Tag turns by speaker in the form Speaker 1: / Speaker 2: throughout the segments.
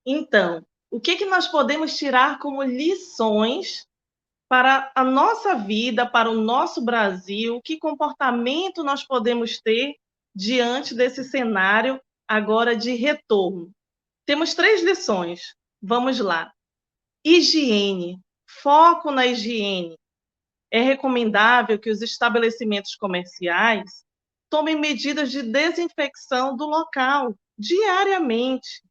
Speaker 1: Então, o que que nós podemos tirar como lições para a nossa vida, para o nosso Brasil? Que comportamento nós podemos ter diante desse cenário agora de retorno? Temos 3 lições. Vamos lá. Higiene, foco na higiene. É recomendável que os estabelecimentos comerciais tomem medidas de desinfecção do local diariamente.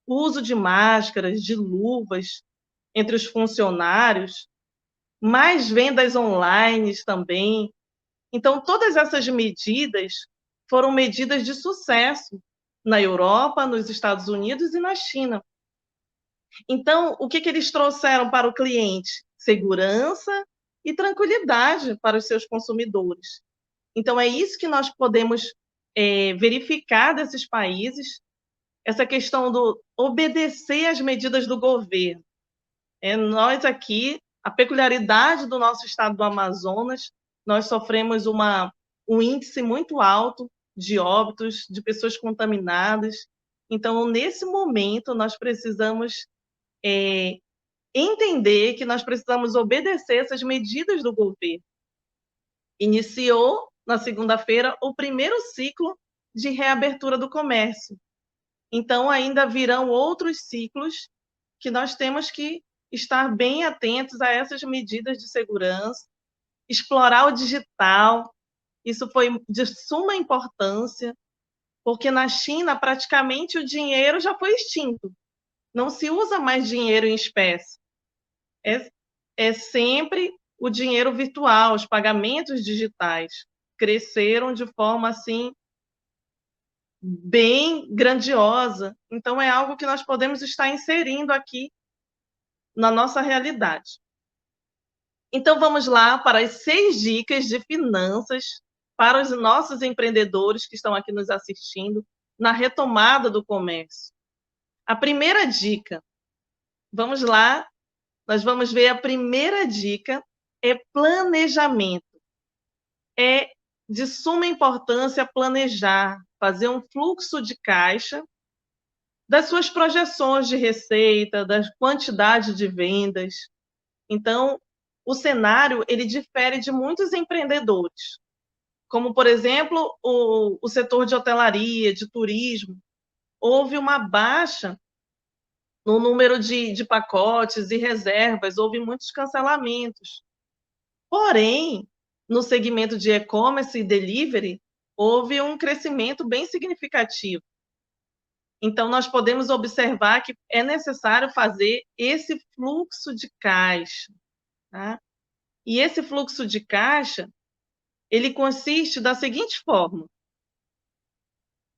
Speaker 1: O uso de máscaras, de luvas entre os funcionários, mais vendas online também. Então, todas essas medidas foram medidas de sucesso na Europa, nos Estados Unidos e na China. Então, o que que eles trouxeram para o cliente? Segurança e tranquilidade para os seus consumidores. Então, é isso que nós podemos verificar desses países, essa questão do obedecer às medidas do governo. Nós aqui, a peculiaridade do nosso estado do Amazonas, nós sofremos um índice muito alto de óbitos, de pessoas contaminadas. Então, nesse momento, nós precisamos entender que nós precisamos obedecer essas medidas do governo. Iniciou, na segunda-feira, o primeiro ciclo de reabertura do comércio. Então, ainda virão outros ciclos que nós temos que estar bem atentos a essas medidas de segurança, explorar o digital. Isso foi de suma importância, porque na China, praticamente, o dinheiro já foi extinto. Não se usa mais dinheiro em espécie. É, é sempre o dinheiro virtual, os pagamentos digitais. Cresceram de forma, assim, bem grandiosa. Então, é algo que nós podemos estar inserindo aqui na nossa realidade. Então, vamos lá para as 6 dicas de finanças para os nossos empreendedores que estão aqui nos assistindo na retomada do comércio. A primeira dica, vamos lá, nós vamos ver a primeira dica, é planejamento. É de suma importância planejar, fazer um fluxo de caixa das suas projeções de receita, da quantidade de vendas. Então, o cenário ele difere de muitos empreendedores, como, por exemplo, o setor de hotelaria, de turismo. Houve uma baixa no número de pacotes e reservas, houve muitos cancelamentos. Porém, no segmento de e-commerce e delivery, houve um crescimento bem significativo. Então, nós podemos observar que é necessário fazer esse fluxo de caixa, tá? E esse fluxo de caixa, ele consiste da seguinte forma: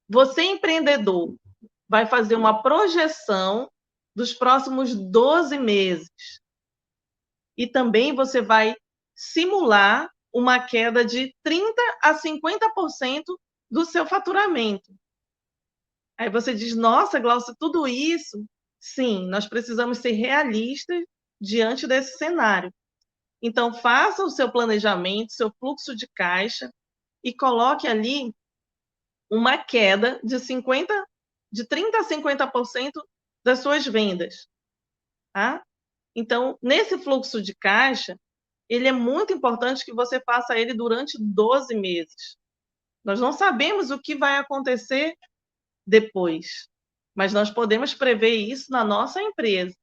Speaker 1: você, empreendedor, vai fazer uma projeção dos próximos 12 meses. E também você vai simular uma queda de 30 a 50% do seu faturamento. Aí você diz: nossa, Glaucia, tudo isso? Sim, nós precisamos ser realistas diante desse cenário. Então, faça o seu planejamento, seu fluxo de caixa e coloque ali uma queda de 30 a 50% das suas vendas, tá? Então, nesse fluxo de caixa, ele é muito importante que você faça ele durante 12 meses. Nós não sabemos o que vai acontecer depois, mas nós podemos prever isso na nossa empresa.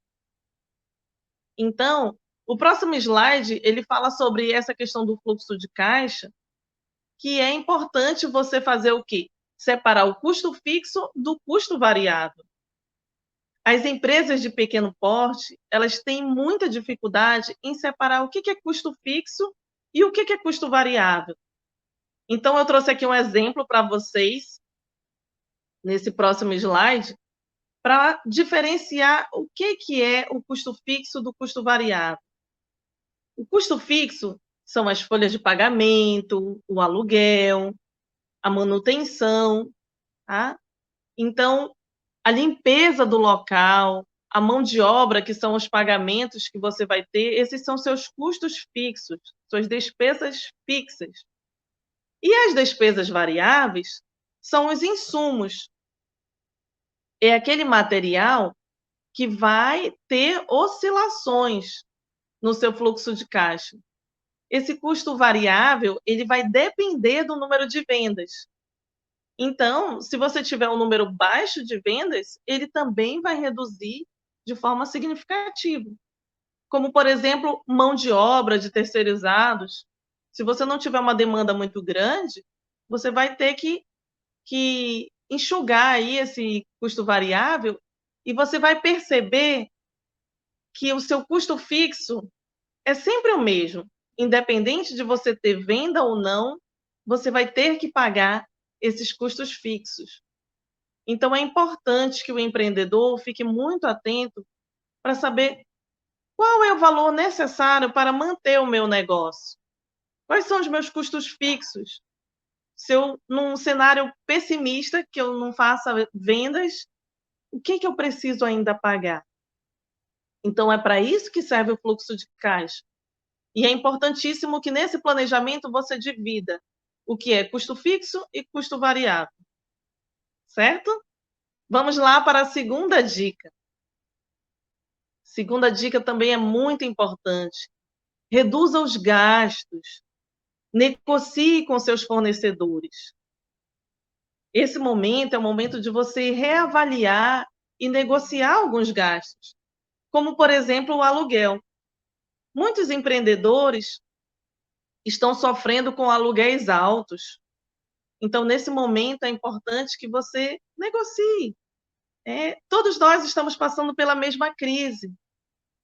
Speaker 1: Então, o próximo slide, ele fala sobre essa questão do fluxo de caixa, que é importante você fazer o quê? Separar o custo fixo do custo variável. As empresas de pequeno porte, elas têm muita dificuldade em separar o que é custo fixo e o que é custo variável. Então, eu trouxe aqui um exemplo para vocês, nesse próximo slide, para diferenciar o que é o custo fixo do custo variável. O custo fixo são as folhas de pagamento, o aluguel, a manutenção, tá? Então, a limpeza do local, a mão de obra, que são os pagamentos que você vai ter, esses são seus custos fixos, suas despesas fixas. E as despesas variáveis são os insumos. É aquele material que vai ter oscilações no seu fluxo de caixa. Esse custo variável, ele vai depender do número de vendas. Então, se você tiver um número baixo de vendas, ele também vai reduzir de forma significativa. Como, por exemplo, mão de obra de terceirizados. Se você não tiver uma demanda muito grande, você vai ter que enxugar aí esse custo variável e você vai perceber que o seu custo fixo é sempre o mesmo. Independente de você ter venda ou não, você vai ter que pagar esses custos fixos. Então, é importante que o empreendedor fique muito atento para saber qual é o valor necessário para manter o meu negócio. Quais são os meus custos fixos? Se eu, num cenário pessimista, que eu não faça vendas, o que eu preciso ainda pagar? Então, é para isso que serve o fluxo de caixa. E é importantíssimo que nesse planejamento você divida o que é custo fixo e custo variável, certo? Vamos lá para a segunda dica. Segunda dica também é muito importante. Reduza os gastos. Negocie com seus fornecedores. Esse momento é o momento de você reavaliar e negociar alguns gastos, como, por exemplo, o aluguel. Muitos empreendedores estão sofrendo com aluguéis altos. Então, nesse momento, é importante que você negocie. Todos nós estamos passando pela mesma crise.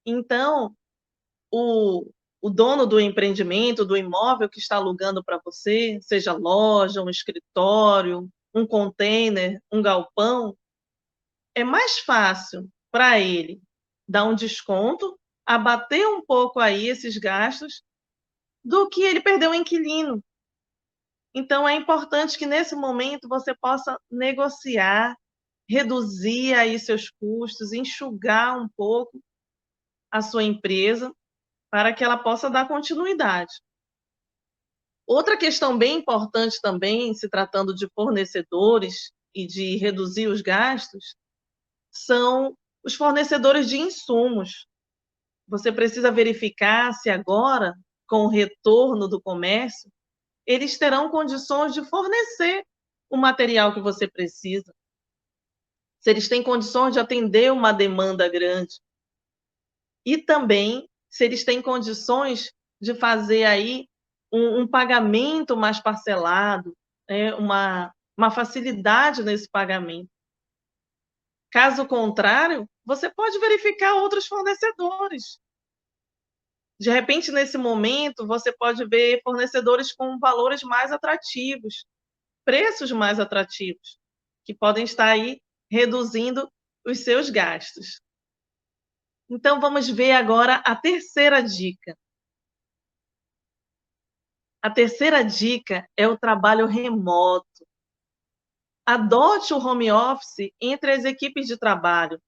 Speaker 1: Então, o dono do empreendimento, do imóvel que está alugando para você, seja loja, um escritório, um container, um galpão, é mais fácil para ele dar um desconto, abater um pouco aí esses gastos, do que ele perder o inquilino. Então, é importante que nesse momento você possa negociar, reduzir aí seus custos, enxugar um pouco a sua empresa para que ela possa dar continuidade. Outra questão bem importante também, se tratando de fornecedores e de reduzir os gastos, são os fornecedores de insumos. Você precisa verificar se agora, com o retorno do comércio, eles terão condições de fornecer o material que você precisa. Se eles têm condições de atender uma demanda grande. E também se eles têm condições de fazer aí um pagamento mais parcelado, né, uma facilidade nesse pagamento. Caso contrário, você pode verificar outros fornecedores. De repente, nesse momento, você pode ver fornecedores com valores mais atrativos, preços mais atrativos, que podem estar aí reduzindo os seus gastos. Então, vamos ver agora a terceira dica. A terceira dica é o trabalho remoto. Adote o home office entre as equipes de trabalho.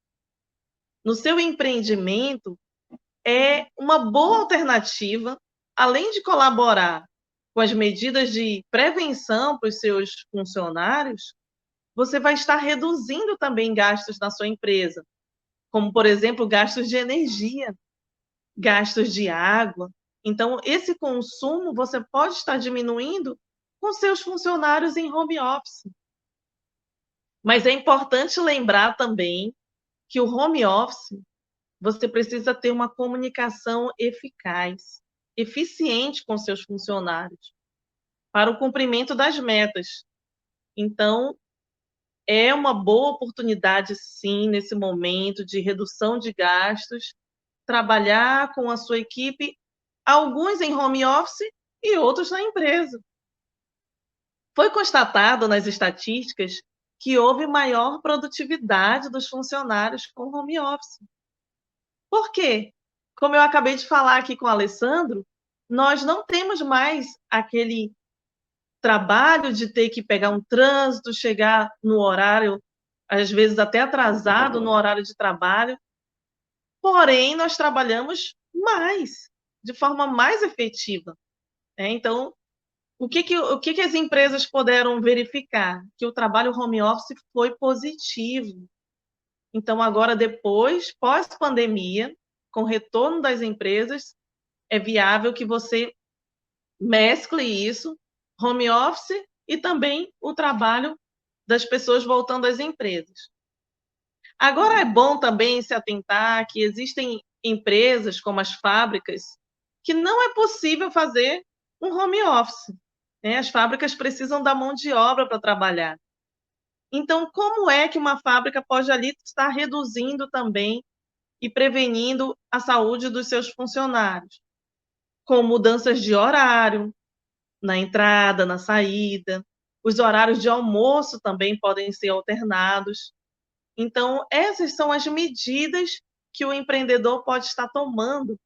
Speaker 1: No seu empreendimento, é uma boa alternativa, além de colaborar com as medidas de prevenção para os seus funcionários, você vai estar reduzindo também gastos na sua empresa, como, por exemplo, gastos de energia, gastos de água. Então, esse consumo você pode estar diminuindo com seus funcionários em home office. Mas é importante lembrar também que o home office, você precisa ter uma comunicação eficaz, eficiente com seus funcionários, para o cumprimento das metas. Então, é uma boa oportunidade, sim, nesse momento de redução de gastos, trabalhar com a sua equipe, alguns em home office e outros na empresa. Foi constatado nas estatísticas que houve maior produtividade dos funcionários com home office. Por quê? Como eu acabei de falar aqui com o Alessandro, nós não temos mais aquele trabalho de ter que pegar um trânsito, chegar no horário, às vezes até atrasado no horário de trabalho, porém nós trabalhamos mais, de forma mais efetiva. Então, o que as empresas puderam verificar? Que o trabalho home office foi positivo. Então, agora, depois, pós-pandemia, com o retorno das empresas, é viável que você mescle isso, home office e também o trabalho das pessoas voltando às empresas. Agora, é bom também se atentar que existem empresas, como as fábricas, que não é possível fazer um home office, né? As fábricas precisam da mão de obra para trabalhar. Então, como é que uma fábrica pode ali estar reduzindo também e prevenindo a saúde dos seus funcionários? Com mudanças de horário, na entrada, na saída, os horários de almoço também podem ser alternados. Então, essas são as medidas que o empreendedor pode estar tomando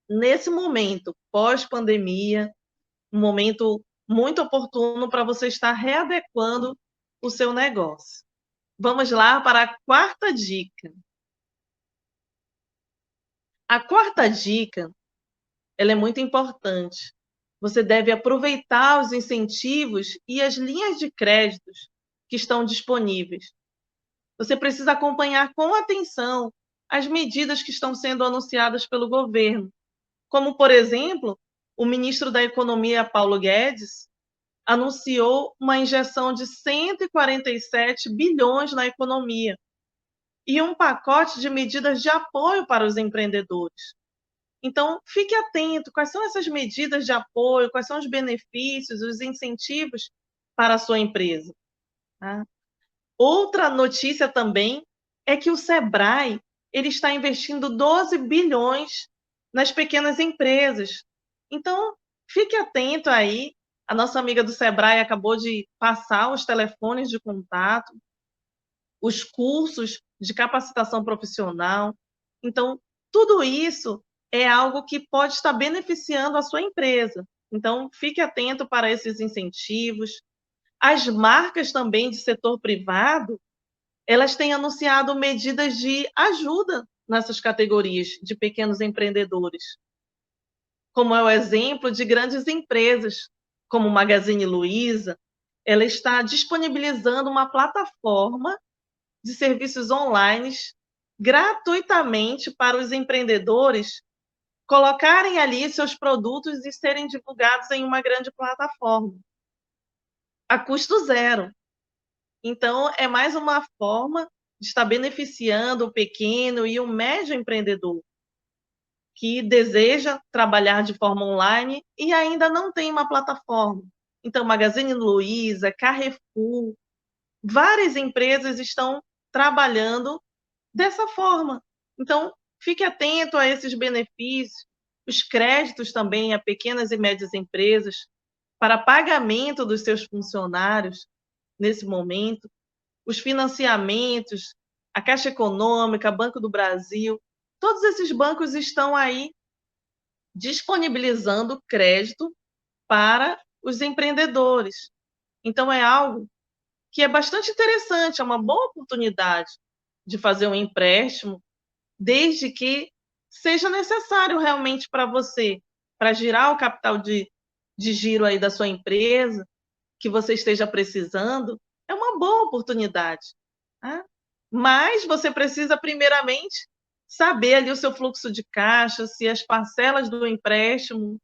Speaker 1: nesse momento, pós-pandemia, um momento muito oportuno para você estar readequando o seu negócio. Vamos lá para a quarta dica. A quarta dica, ela é muito importante. Você deve aproveitar os incentivos e as linhas de créditos que estão disponíveis. Você precisa acompanhar com atenção as medidas que estão sendo anunciadas pelo governo, como, por exemplo, o ministro da Economia, Paulo Guedes, anunciou uma injeção de 147 bilhões na economia e um pacote de medidas de apoio para os empreendedores. Então, fique atento, quais são essas medidas de apoio, quais são os benefícios, os incentivos para a sua empresa, tá? Outra notícia também é que o Sebrae ele está investindo 12 bilhões nas pequenas empresas. Então, fique atento aí. A nossa amiga do Sebrae acabou de passar os telefones de contato, os cursos de capacitação profissional. Então, tudo isso é algo que pode estar beneficiando a sua empresa. Então, fique atento para esses incentivos. As marcas também de setor privado, elas têm anunciado medidas de ajuda nessas categorias de pequenos empreendedores, como é o exemplo de grandes empresas, como o Magazine Luiza. Ela está disponibilizando uma plataforma de serviços online gratuitamente para os empreendedores colocarem ali seus produtos e serem divulgados em uma grande plataforma, a custo zero. Então, é mais uma forma de estar beneficiando o pequeno e o médio empreendedor que deseja trabalhar de forma online e ainda não tem uma plataforma. Então, Magazine Luiza, Carrefour, várias empresas estão trabalhando dessa forma. Então, fique atento a esses benefícios, os créditos também a pequenas e médias empresas para pagamento dos seus funcionários nesse momento, os financiamentos, a Caixa Econômica, Banco do Brasil, todos esses bancos estão aí disponibilizando crédito para os empreendedores. Então, é algo que é bastante interessante, é uma boa oportunidade de fazer um empréstimo, desde que seja necessário realmente para você, para girar o capital de giro aí da sua empresa, que você esteja precisando, é uma boa oportunidade, tá? Mas você precisa, primeiramente, saber ali o seu fluxo de caixa, se as parcelas do empréstimo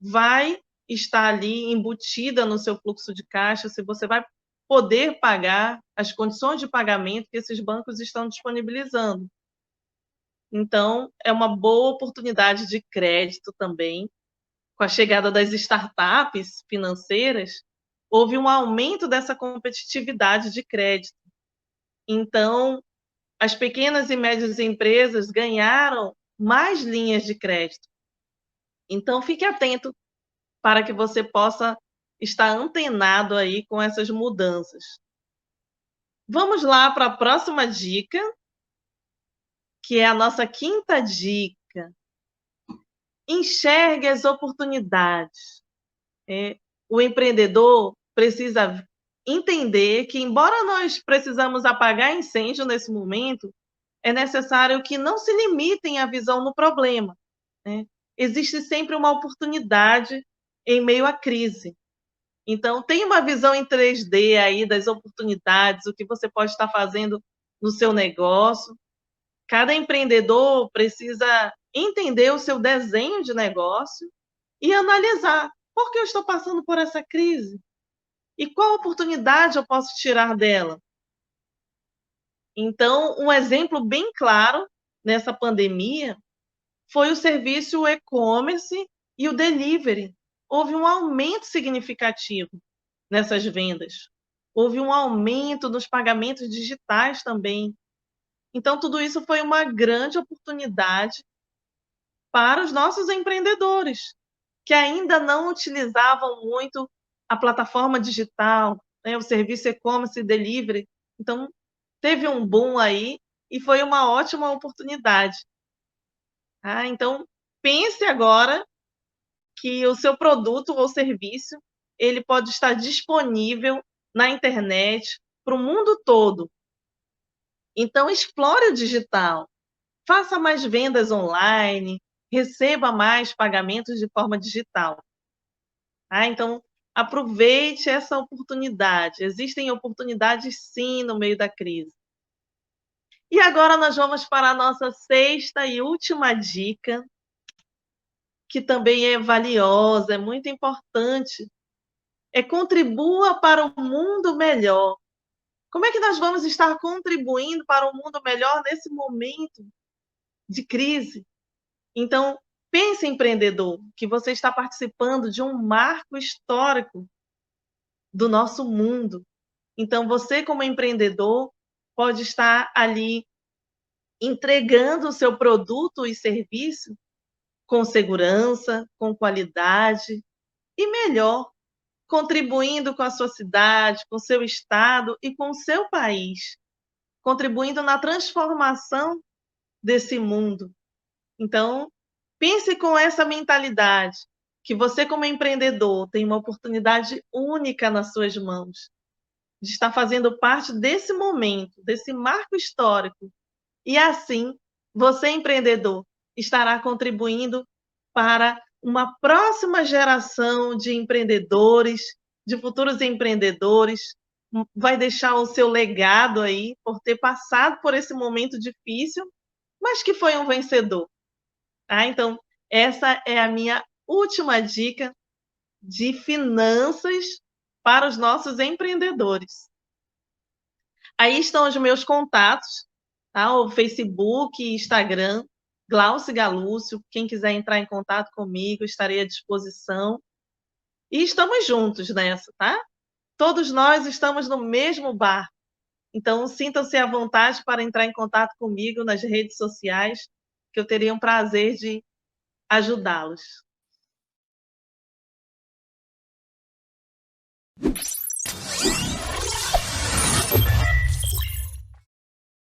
Speaker 1: vai estar ali embutida no seu fluxo de caixa, se você vai poder pagar as condições de pagamento que esses bancos estão disponibilizando. Então, é uma boa oportunidade de crédito também. Com a chegada das startups financeiras, houve um aumento dessa competitividade de crédito. Então, as pequenas e médias empresas ganharam mais linhas de crédito. Então, fique atento para que você possa estar antenado aí com essas mudanças. Vamos lá para a próxima dica, que é a nossa quinta dica. Enxergue as oportunidades. O empreendedor precisa entender que, embora nós precisamos apagar incêndio nesse momento, é necessário que não se limitem a visão no problema, né? Existe sempre uma oportunidade em meio à crise. Então, tem uma visão em 3D aí das oportunidades, o que você pode estar fazendo no seu negócio. Cada empreendedor precisa entender o seu desenho de negócio e analisar: por que eu estou passando por essa crise? E qual oportunidade eu posso tirar dela? Então, um exemplo bem claro nessa pandemia foi o serviço e-commerce e o delivery. Houve um aumento significativo nessas vendas. Houve um aumento nos pagamentos digitais também. Então, tudo isso foi uma grande oportunidade para os nossos empreendedores, que ainda não utilizavam muito a plataforma digital, né, o serviço e-commerce e delivery. Então, teve um boom aí e foi uma ótima oportunidade. Então, pense agora que o seu produto ou serviço ele pode estar disponível na internet para o mundo todo. Então, explore o digital, faça mais vendas online, receba mais pagamentos de forma digital. Então, aproveite essa oportunidade. Existem oportunidades, sim, no meio da crise. E agora nós vamos para a nossa sexta e última dica, que também é valiosa, é muito importante. Contribua para um mundo melhor. Como é que nós vamos estar contribuindo para um mundo melhor nesse momento de crise? Então, pense, empreendedor, que você está participando de um marco histórico do nosso mundo. Então, você, como empreendedor, pode estar ali entregando o seu produto e serviço com segurança, com qualidade e melhor, contribuindo com a sua cidade, com o seu estado e com o seu país, contribuindo na transformação desse mundo. Então, pense com essa mentalidade, que você, como empreendedor, tem uma oportunidade única nas suas mãos, de estar fazendo parte desse momento, desse marco histórico. E assim, você, empreendedor, estará contribuindo para uma próxima geração de empreendedores, de futuros empreendedores, vai deixar o seu legado aí por ter passado por esse momento difícil, mas que foi um vencedor. Então, essa é a minha última dica de finanças para os nossos empreendedores. Aí estão os meus contatos, tá? O Facebook, Instagram, Glauce Galúcio. Quem quiser entrar em contato comigo, estarei à disposição. E estamos juntos nessa, tá? Todos nós estamos no mesmo barco. Então, sintam-se à vontade para entrar em contato comigo nas redes sociais, que eu teria um prazer de ajudá-los.